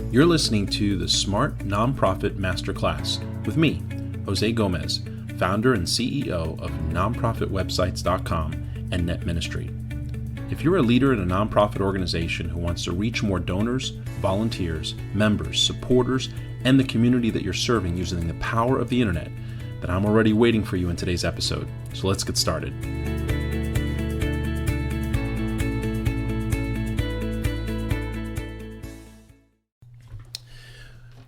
You're listening to the Smart Nonprofit Masterclass with me, Jose Gomez, founder and CEO of nonprofitwebsites.com and Net Ministry. If you're a leader in a nonprofit organization who wants to reach more donors, volunteers, members, supporters, and the community that you're serving using the power of the internet, then I'm already waiting for you in today's episode. So let's get started.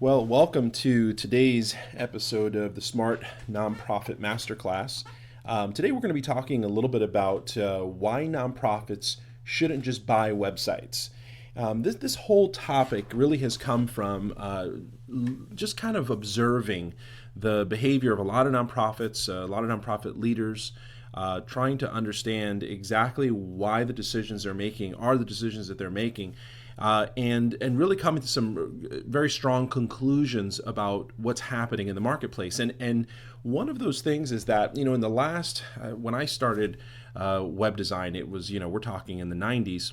Well, welcome to today's episode of the Smart Nonprofit Masterclass. Today we're going to be talking a little bit about why nonprofits shouldn't just buy websites. This whole topic really has come from just kind of observing the behavior of a lot of nonprofits, a lot of nonprofit leaders, trying to understand exactly why the decisions they're making are the decisions that they're making. And really coming to some very strong conclusions about what's happening in the marketplace. And one of those things is that, in the last, when I started web design, it was, we're talking in the 90s.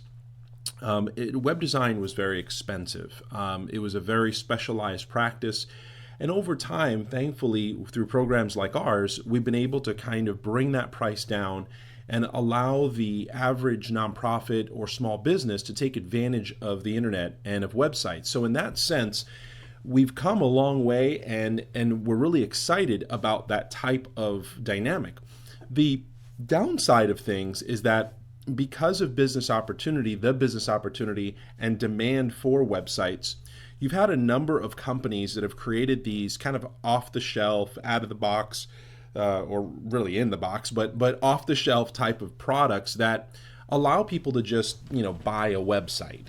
Web design was very expensive. It was a very specialized practice. And over time, thankfully, through programs like ours, we've been able to kind of bring that price down and allow the average nonprofit or small business to take advantage of the internet and of websites. So in that sense, we've come a long way, and we're really excited about that type of dynamic. The downside of things is that because of business opportunity and demand for websites, you've had a number of companies that have created these kind of off-the-shelf, out-of-the-box, or really in the box, but off-the-shelf type of products that allow people to just buy a website.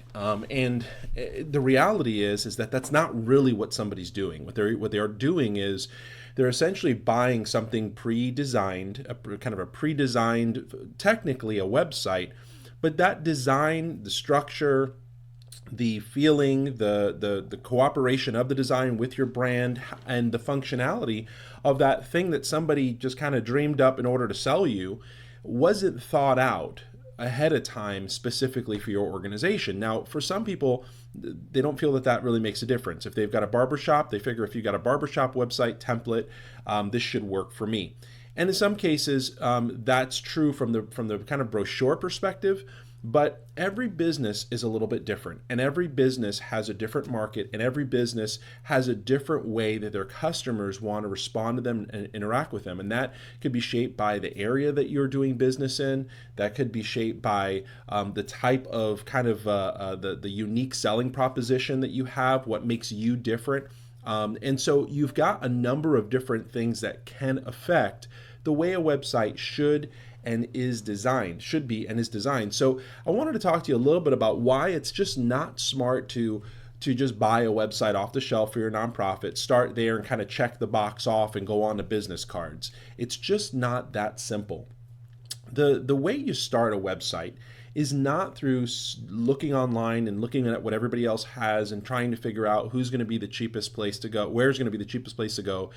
And the reality is that that's not really what somebody's doing. What they are doing is they're essentially buying something pre-designed, technically a website, but that design, the structure, the feeling, the cooperation of the design with your brand, and the functionality of that thing that somebody just kind of dreamed up in order to sell you wasn't thought out ahead of time specifically for your organization. Now, for some people, they don't feel that really makes a difference. If they've got a barbershop, they figure if you've got a barbershop website template, this should work for me. And in some cases, that's true from the kind of brochure perspective. But every business is a little bit different, and every business has a different market, and every business has a different way that their customers want to respond to them and interact with them. And that could be shaped by the area that you're doing business in. That could be shaped by the type of kind of the unique selling proposition that you have, what makes you different. And so you've got a number of different things that can affect the way a website should be and is designed. So I wanted to talk to you a little bit about why it's just not smart to just buy a website off the shelf for your nonprofit, start there and kind of check the box off and go on to business cards. It's just not that simple. The way you start a website is not through looking online and looking at what everybody else has and trying to figure out who's going to be the cheapest place to go, where's going to be the cheapest place to go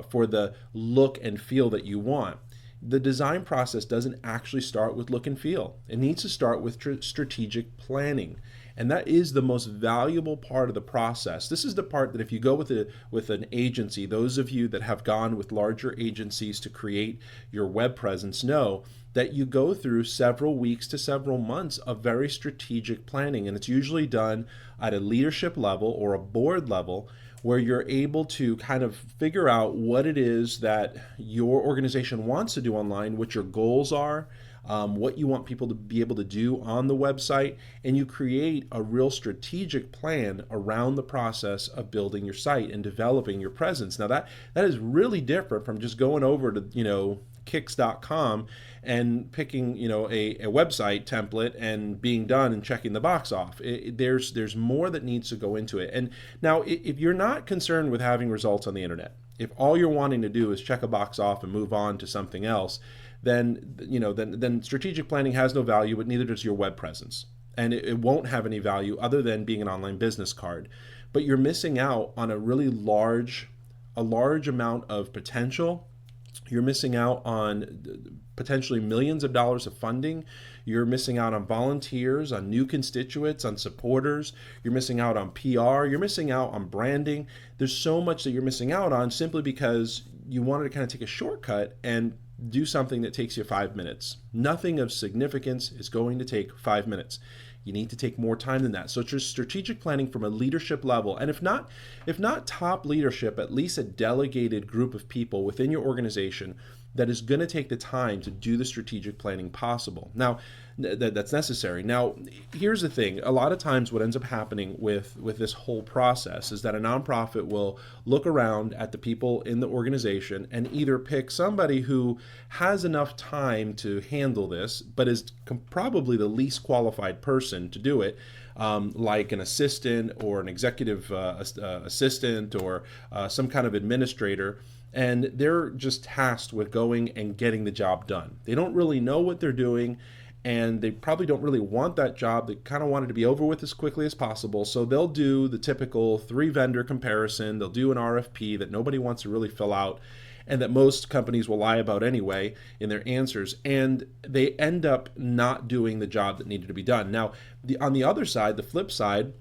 for the look and feel that you want. The design process doesn't actually start with look and feel. It needs to start with strategic planning. And that is the most valuable part of the process. This is the part that if you go with an agency, those of you that have gone with larger agencies to create your web presence know that you go through several weeks to several months of very strategic planning. And it's usually done at a leadership level or a board level, where you're able to kind of figure out what it is that your organization wants to do online, what your goals are, what you want people to be able to do on the website, and you create a real strategic plan around the process of building your site and developing your presence. Now that is really different from just going over to Kix.com and picking a website template and being done and checking the box off. There's more that needs to go into it. And now if you're not concerned with having results on the internet, if all you're wanting to do is check a box off and move on to something else, then strategic planning has no value, but neither does your web presence. And it won't have any value other than being an online business card. But you're missing out on a really large amount of potential You're missing out on potentially millions of dollars of funding. You're missing out on volunteers, on new constituents, on supporters. You're missing out on PR. You're missing out on branding. There's so much that you're missing out on simply because you wanted to kind of take a shortcut and do something that takes you 5 minutes. Nothing of significance is going to take 5 minutes. You need to take more time than that. So it's just strategic planning from a leadership level. And if not top leadership, at least a delegated group of people within your organization that is going to take the time to do the strategic planning possible. Now, that's necessary. Now, here's the thing. A lot of times what ends up happening with this whole process is that a nonprofit will look around at the people in the organization and either pick somebody who has enough time to handle this, but is probably the least qualified person to do it, like an assistant or an executive assistant or some kind of administrator. And they're just tasked with going and getting the job done. They don't really know what they're doing, and they probably don't really want that job. They kind of want it to be over with as quickly as possible. So they'll do the typical 3-vendor comparison. They'll do an RFP that nobody wants to really fill out and that most companies will lie about anyway in their answers. And they end up not doing the job that needed to be done. Now, on the other side, the flip side,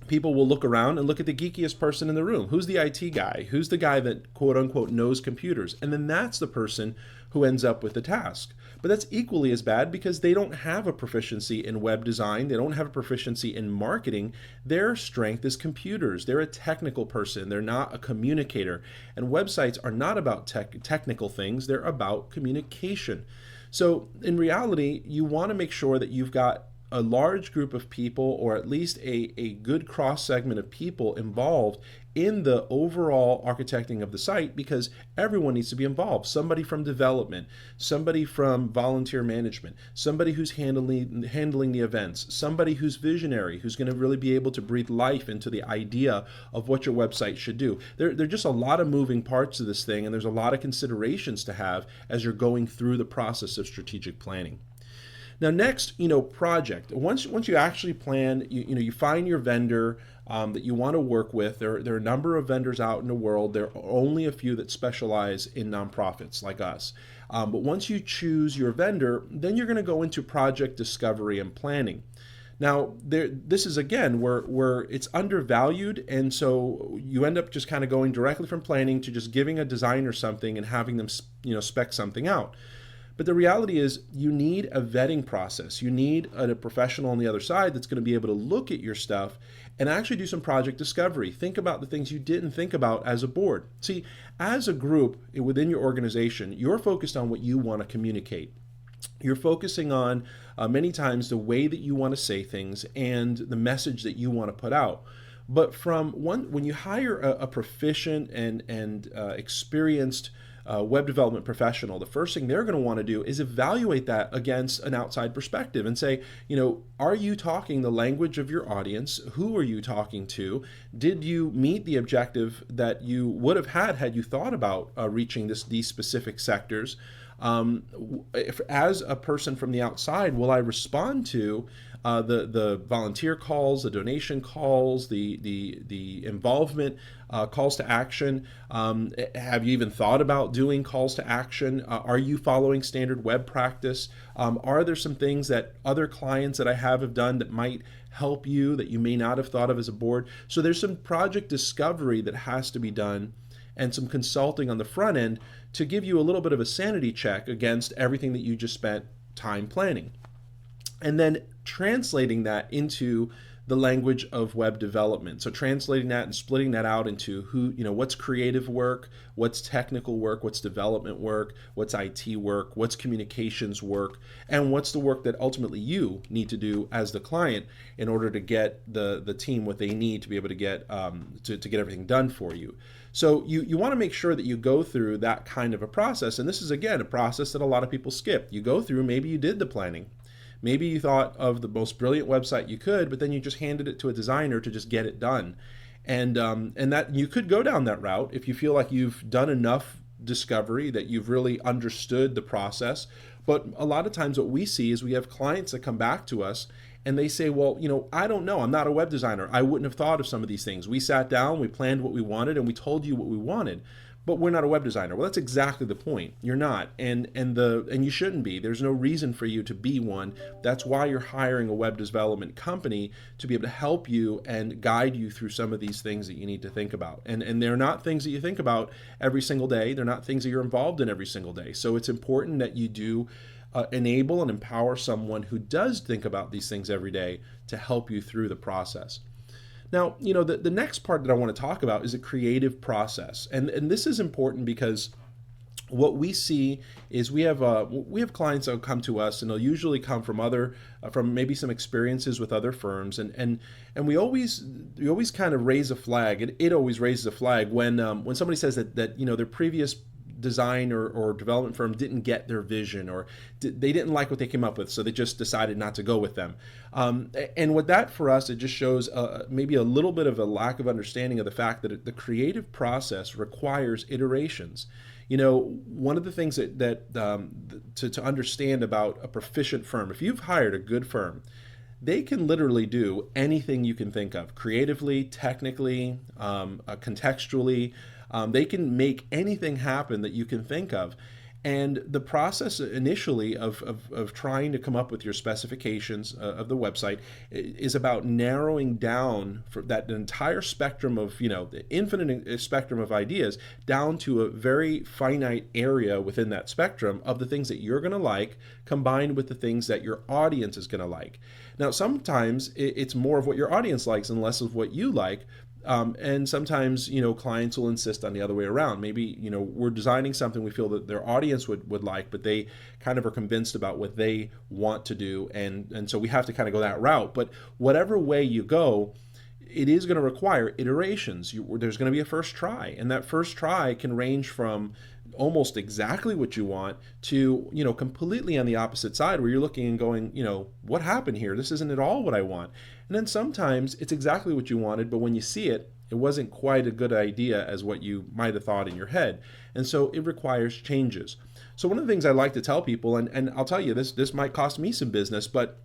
people will look around and look at the geekiest person in the room. Who's the IT guy? Who's the guy that quote unquote knows computers? And then that's the person who ends up with the task. But that's equally as bad because they don't have a proficiency in web design. They don't have a proficiency in marketing. Their strength is computers. They're a technical person. They're not a communicator. And websites are not about technical things. They're about communication. So in reality, you want to make sure that you've got a large group of people, or at least a good cross segment of people involved in the overall architecting of the site, because everyone needs to be involved. Somebody from development, somebody from volunteer management, somebody who's handling the events, somebody who's visionary, who's going to really be able to breathe life into the idea of what your website should do. There are just a lot of moving parts to this thing, and there's a lot of considerations to have as you're going through the process of strategic planning. Now, next, project. Once you actually plan, you find your vendor that you want to work with. There are a number of vendors out in the world. There are only a few that specialize in nonprofits like us. But once you choose your vendor, then you're going to go into project discovery and planning. Now, this is again where it's undervalued, and so you end up just kind of going directly from planning to just giving a designer something and having them, spec something out. But the reality is you need a vetting process. You need a professional on the other side that's going to be able to look at your stuff and actually do some project discovery. Think about the things you didn't think about as a board. See, as a group within your organization, you're focused on what you want to communicate. You're focusing on many times the way that you want to say things and the message that you want to put out. But when you hire a proficient and experienced web development professional, the first thing they're going to want to do is evaluate that against an outside perspective and say, are you talking the language of your audience? Who are you talking to? Did you meet the objective that you would have had you thought about reaching these specific sectors? As a person from the outside, will I respond to the volunteer calls, the donation calls, the involvement calls to action? Have you even thought about doing calls to action? Are you following standard web practice? Are there some things that other clients that I have done that might help you that you may not have thought of as a board? So there's some project discovery that has to be done and some consulting on the front end to give you a little bit of a sanity check against everything that you just spent time planning. And then translating that into the language of web development. So translating that and splitting that out into what's creative work, what's technical work, what's development work, what's IT work, what's communications work, and what's the work that ultimately you need to do as the client in order to get the team what they need to be able to get to get everything done for you. So you want to make sure that you go through that kind of a process. And this is, again, a process that a lot of people skip. You go through, maybe you did the planning. Maybe you thought of the most brilliant website you could, but then you just handed it to a designer to just get it done. And that you could go down that route if you feel like you've done enough discovery, that you've really understood the process. But a lot of times what we see is we have clients that come back to us and they say, well, I don't know. I'm not a web designer. I wouldn't have thought of some of these things. We sat down, we planned what we wanted, and we told you what we wanted. but we're not a web designer. Well, that's exactly the point. You're not, and you shouldn't be. There's no reason for you to be one. That's why you're hiring a web development company to be able to help you and guide you through some of these things that you need to think about. And they're not things that you think about every single day. They're not things that you're involved in every single day. So it's important that you do enable and empower someone who does think about these things every day to help you through the process. Now, the next part that I want to talk about is a creative process. And this is important because what we see is we have clients that will come to us, and they'll usually come from from maybe some experiences with other firms, and we always kind of raise a flag. It always raises a flag when somebody says that their previous design or development firm didn't get their vision, or they didn't like what they came up with, so they just decided not to go with them. And with that, for us, it just shows maybe a little bit of a lack of understanding of the fact that the creative process requires iterations. One of the things to understand about a proficient firm, if you've hired a good firm, they can literally do anything you can think of, creatively, technically, contextually. They can make anything happen that you can think of. And the process initially of trying to come up with your specifications of the website is about narrowing down for that entire spectrum of, the infinite spectrum of ideas down to a very finite area within that spectrum of the things that you're going to like, combined with the things that your audience is going to like. Now, sometimes it's more of what your audience likes and less of what you like. And sometimes, clients will insist on the other way around. Maybe, we're designing something we feel that their audience would like, but they kind of are convinced about what they want to do. And so we have to kind of go that route. But whatever way you go, it is going to require iterations. There's going to be a first try. And that first try can range from almost exactly what you want to, completely on the opposite side, where you're looking and going, what happened here? This isn't at all what I want. And then sometimes it's exactly what you wanted, but when you see it, it wasn't quite a good idea as what you might have thought in your head. And so it requires changes. So one of the things I like to tell people, and I'll tell you, this might cost me some business, but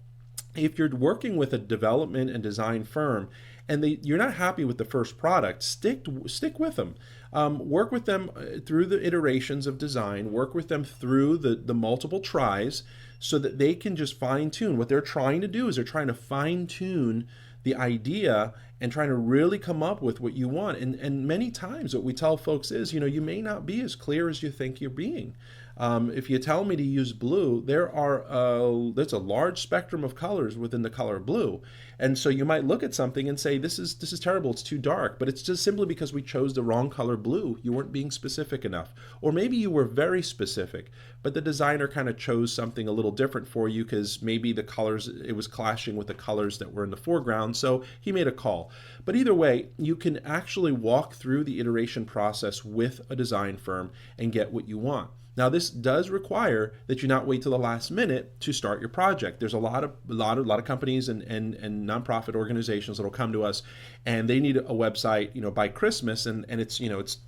if you're working with a development and design firm and you're not happy with the first product, stick with them. Work with them through the iterations of design, work with them through the multiple tries so that they can just fine tune. What they're trying to do is they're trying to fine tune the idea and trying to really come up with what you want. And many times what we tell folks is, you may not be as clear as you think you're being. If you tell me to use blue, there's a large spectrum of colors within the color blue. And so you might look at something and say, this is terrible, it's too dark, but it's just simply because we chose the wrong color blue. You weren't being specific enough. Or maybe you were very specific, but the designer kind of chose something a little different for you because maybe the colors, it was clashing with the colors that were in the foreground, so he made a call. But either way, you can actually walk through the iteration process with a design firm and get what you want. Now, this does require that you not wait till the last minute to start your project. There's a lot of companies and nonprofit organizations that will come to us, and they need a website, by Christmas, and it's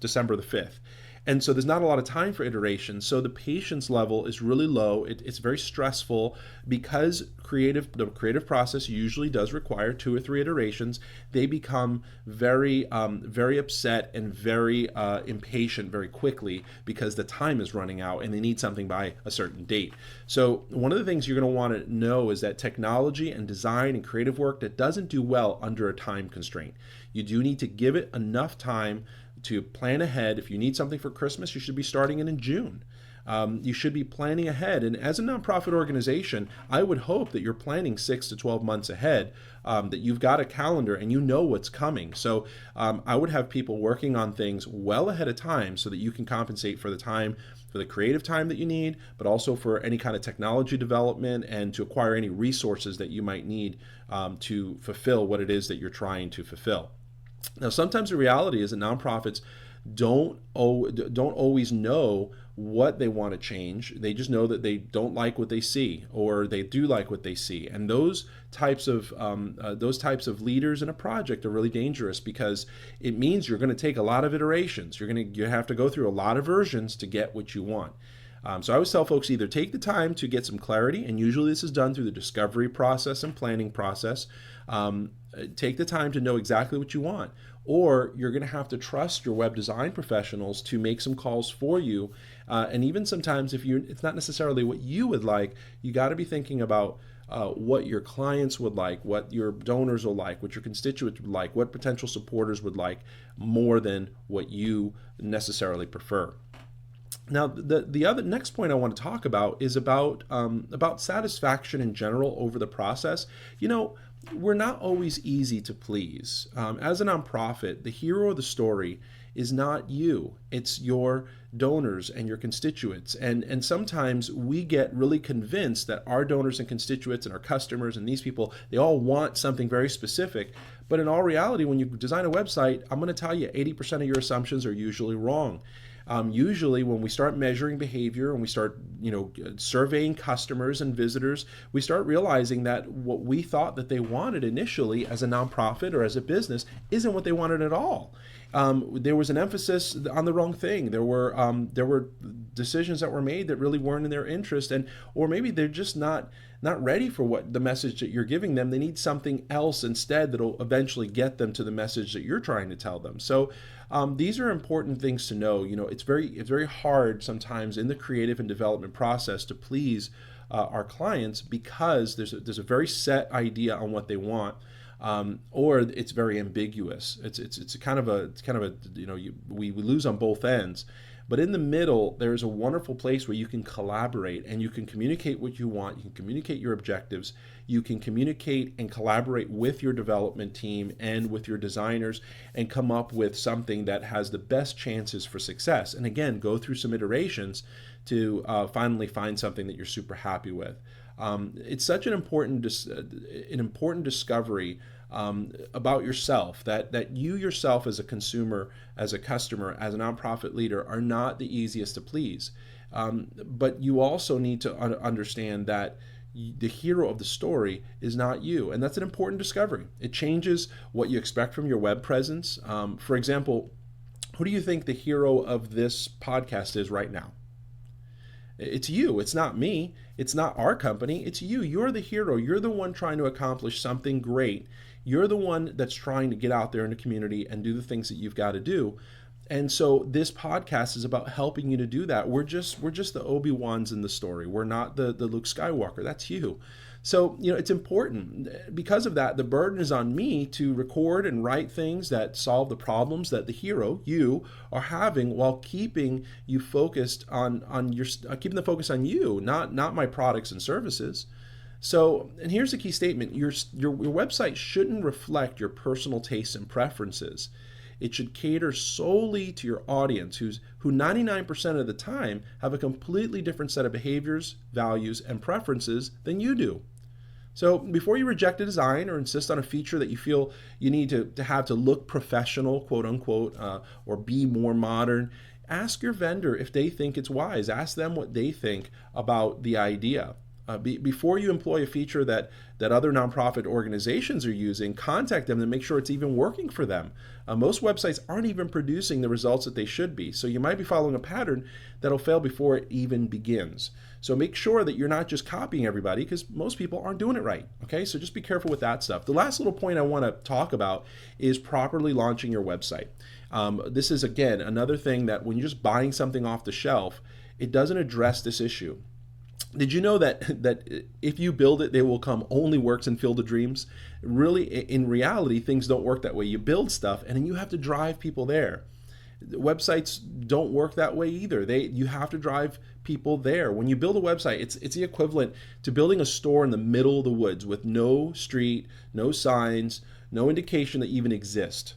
December the 5th. And so there's not a lot of time for iteration. So the patience level is really low. It's very stressful because the creative process usually does require 2 or 3 iterations. They become very upset and very impatient very quickly because the time is running out and they need something by a certain date. So one of the things you're going to want to know is that technology and design and creative work that doesn't do well under a time constraint. You do need to give it enough time to plan ahead. If you need something for Christmas, you should be starting it in June. You should be planning ahead. And as a nonprofit organization, I would hope that you're planning 6 to 12 months ahead, that you've got a calendar and you know what's coming. So I would have people working on things well ahead of time so that you can compensate for the creative time that you need, but also for any kind of technology development and to acquire any resources that you might need to fulfill what it is that you're trying to fulfill. Now, sometimes the reality is that nonprofits don't always know what they want to change. They just know that they don't like what they see, or they do like what they see. And those types of leaders in a project are really dangerous because it means you're going to take a lot of iterations. You have to go through a lot of versions to get what you want. So I always tell folks either take the time to get some clarity, and usually this is done through the discovery process and planning process. Take the time to know exactly what you want, or you're going to have to trust your web design professionals to make some calls for you. And even sometimes, if it's not necessarily what you would like, you got to be thinking about what your clients would like, what your donors will like, what your constituents would like, what potential supporters would like, more than what you necessarily prefer. Now, the other next point I want to talk about is about satisfaction in general over the process. We're not always easy to please. As a nonprofit, the hero of the story is not you. It's your donors and your constituents. And sometimes we get really convinced that our donors and constituents and our customers and these people, they all want something very specific. But in all reality, when you design a website, I'm going to tell you 80% of your assumptions are usually wrong. Usually when we start measuring behavior and we start surveying customers and visitors, we start realizing that what we thought that they wanted initially as a nonprofit or as a business isn't what they wanted at all. There was an emphasis on the wrong thing. There were decisions that were made that really weren't in their interest, or maybe they're just not ready for what the message that you're giving them. They need something else instead that'll eventually get them to the message that you're trying to tell them. So these are important things to know. It's very hard sometimes in the creative and development process to please our clients, because there's a very set idea on what they want. Or it's very ambiguous. It's kind of a we lose on both ends. But in the middle, there's a wonderful place where you can collaborate and you can communicate what you want. You can communicate your objectives. You can communicate and collaborate with your development team and with your designers and come up with something that has the best chances for success. And again, go through some iterations to finally find something that you're super happy with. It's such an important discovery about yourself, that you yourself as a consumer, as a customer, as a nonprofit leader are not the easiest to please. But you also need to understand that the hero of the story is not you. And that's an important discovery. It changes what you expect from your web presence. For example, who do you think the hero of this podcast is right now? It's you. It's not me. It's not our company. It's you. You're the hero. You're the one trying to accomplish something great. You're the one that's trying to get out there in the community and do the things that you've got to do. And so this podcast is about helping you to do that. We're just the Obi-Wans in the story. We're not the Luke Skywalker. That's you. So, it's important. Because of that, the burden is on me to record and write things that solve the problems that the hero, you, are having, while keeping you focused keeping the focus on you, not my products and services. So, and here's the key statement: your website shouldn't reflect your personal tastes and preferences. It should cater solely to your audience, who 99% of the time have a completely different set of behaviors, values, and preferences than you do. So before you reject a design or insist on a feature that you feel you need to have to look professional, quote unquote, or be more modern, ask your vendor if they think it's wise. Ask them what they think about the idea. Before you employ a feature that other nonprofit organizations are using, contact them to make sure it's even working for them. Most websites aren't even producing the results that they should be. So you might be following a pattern that'll fail before it even begins. So make sure that you're not just copying everybody, because most people aren't doing it right. Okay, so just be careful with that stuff. The last little point I want to talk about is properly launching your website. This is, again, another thing that when you're just buying something off the shelf, it doesn't address this issue. Did you know that if you build it, they will come only works in Field of Dreams? Really, in reality, things don't work that way. You build stuff, and then you have to drive people there. Websites don't work that way either. You have to drive people there. When you build a website, it's the equivalent to building a store in the middle of the woods with no street, no signs, no indication that you even exist.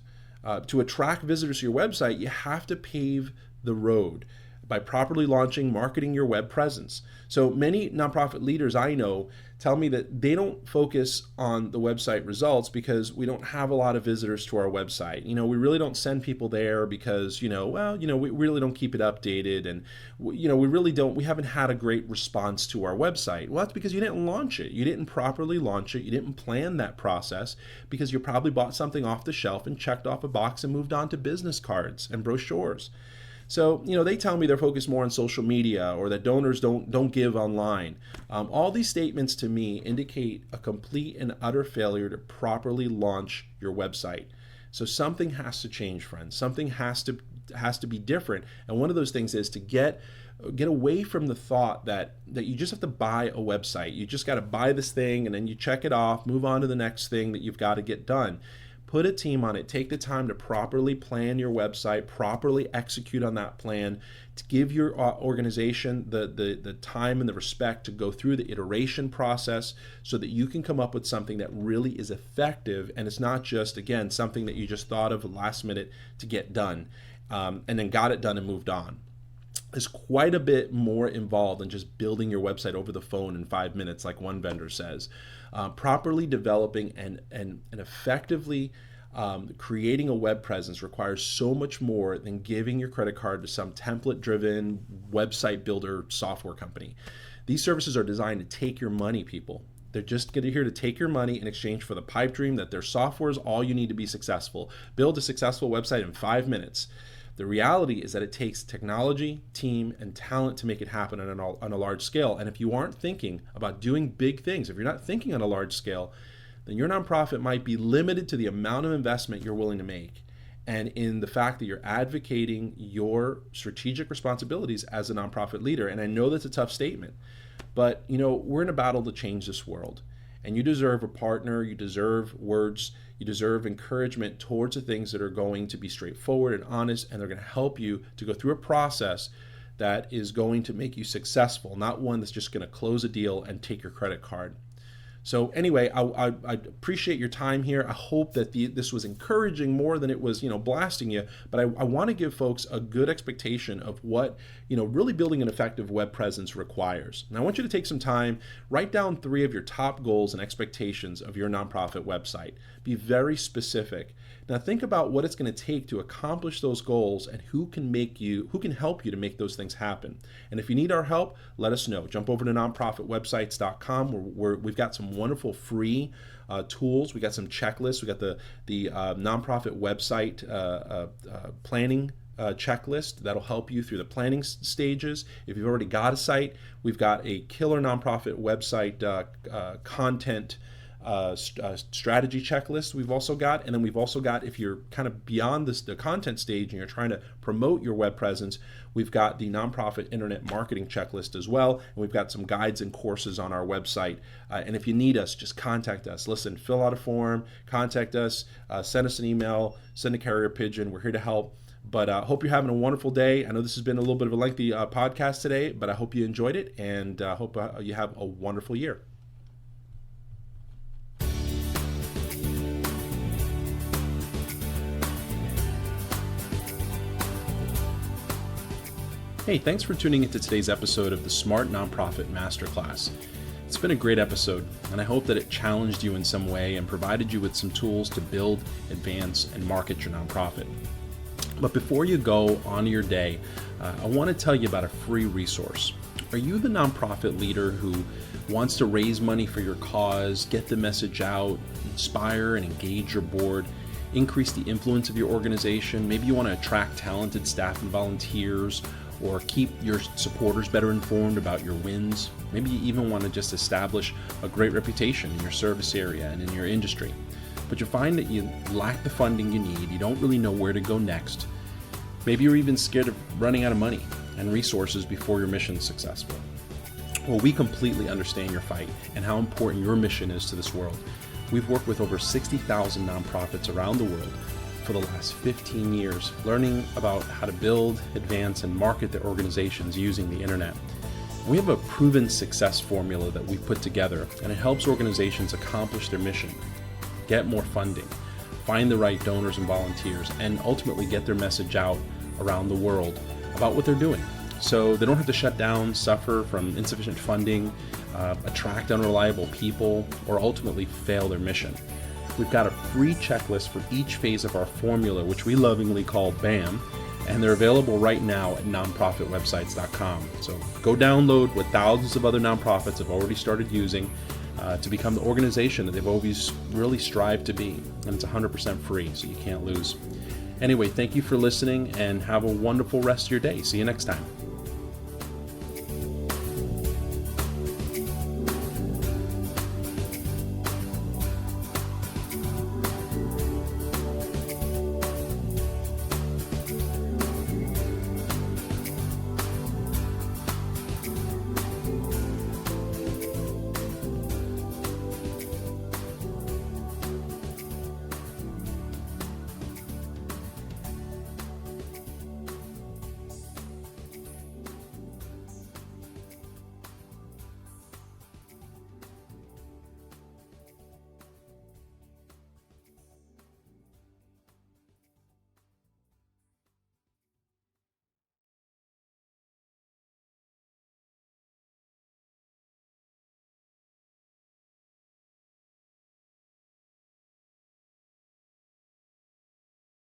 To attract visitors to your website, you have to pave the road by properly launching, marketing your web presence. So many nonprofit leaders I know tell me that they don't focus on the website results because we don't have a lot of visitors to our website. We really don't send people there because, we really don't keep it updated, and, we haven't had a great response to our website. Well, that's because you didn't launch it. You didn't properly launch it. You didn't plan that process because you probably bought something off the shelf and checked off a box and moved on to business cards and brochures. So, they tell me they're focused more on social media or that donors don't give online. All these statements to me indicate a complete and utter failure to properly launch your website. So something has to change, friends. Something has to be different. And one of those things is to get away from the thought that you just have to buy a website. You just got to buy this thing and then you check it off, move on to the next thing that you've got to get done. Put a team on it. Take the time to properly plan your website, properly execute on that plan, to give your organization the time and the respect to go through the iteration process so that you can come up with something that really is effective, and it's not just, again, something that you just thought of last minute to get done and then got it done and moved on. There's quite a bit more involved than just building your website over the phone in 5 minutes, like one vendor says. Properly developing and effectively creating a web presence requires so much more than giving your credit card to some template-driven website builder software company. These services are designed to take your money, people. They're just here to take your money in exchange for the pipe dream that their software is all you need to be successful. Build a successful website in 5 minutes. The reality is that it takes technology, team, and talent to make it happen on a large scale. And if you aren't thinking about doing big things, if you're not thinking on a large scale, then your nonprofit might be limited to the amount of investment you're willing to make, and in the fact that you're advocating your strategic responsibilities as a nonprofit leader. And I know that's a tough statement, but we're in a battle to change this world. And you deserve a partner, you deserve words, you deserve encouragement towards the things that are going to be straightforward and honest, and they're going to help you to go through a process that is going to make you successful, not one that's just going to close a deal and take your credit card. So anyway, I appreciate your time here. I hope that this was encouraging more than it was, blasting you. But I want to give folks a good expectation of what, really building an effective web presence requires. And I want you to take some time, write down 3 of your top goals and expectations of your nonprofit website. Be very specific. Now think about what it's going to take to accomplish those goals and who can help you to make those things happen. And if you need our help, let us know. Jump over to nonprofitwebsites.com where we've got some wonderful free tools. We got some checklists. We got the nonprofit website planning checklist that'll help you through the planning stages. If you've already got a site, we've got a killer nonprofit website content strategy checklist we've also got. And then we've also got, if you're kind of beyond the content stage and you're trying to promote your web presence, we've got the nonprofit internet marketing checklist as well. And we've got some guides and courses on our website. And if you need us, just contact us. Listen, fill out a form, contact us, send us an email, send a carrier pigeon. We're here to help. But I hope you're having a wonderful day. I know this has been a little bit of a lengthy podcast today, but I hope you enjoyed it, and hope you have a wonderful year. Hey, thanks for tuning into today's episode of the Smart Nonprofit Masterclass. It's been a great episode, and I hope that it challenged you in some way and provided you with some tools to build, advance, and market your nonprofit. But before you go on your day, I want to tell you about a free resource. Are you the nonprofit leader who wants to raise money for your cause, get the message out, inspire and engage your board, increase the influence of your organization? Maybe you want to attract talented staff and volunteers, or keep your supporters better informed about your wins. Maybe you even want to just establish a great reputation in your service area and in your industry. But you find that you lack the funding you need, you don't really know where to go next. Maybe you're even scared of running out of money and resources before your mission is successful. Well, we completely understand your fight and how important your mission is to this world. We've worked with over 60,000 nonprofits around the world for the last 15 years, learning about how to build, advance, and market their organizations using the internet. We have a proven success formula that we've put together, and it helps organizations accomplish their mission, get more funding, find the right donors and volunteers, and ultimately get their message out around the world about what they're doing. So they don't have to shut down, suffer from insufficient funding, attract unreliable people, or ultimately fail their mission. We've got a free checklist for each phase of our formula, which we lovingly call BAM, and they're available right now at nonprofitwebsites.com. So go download what thousands of other nonprofits have already started using to become the organization that they've always really strived to be. And it's 100% free, so you can't lose. Anyway, thank you for listening and have a wonderful rest of your day. See you next time.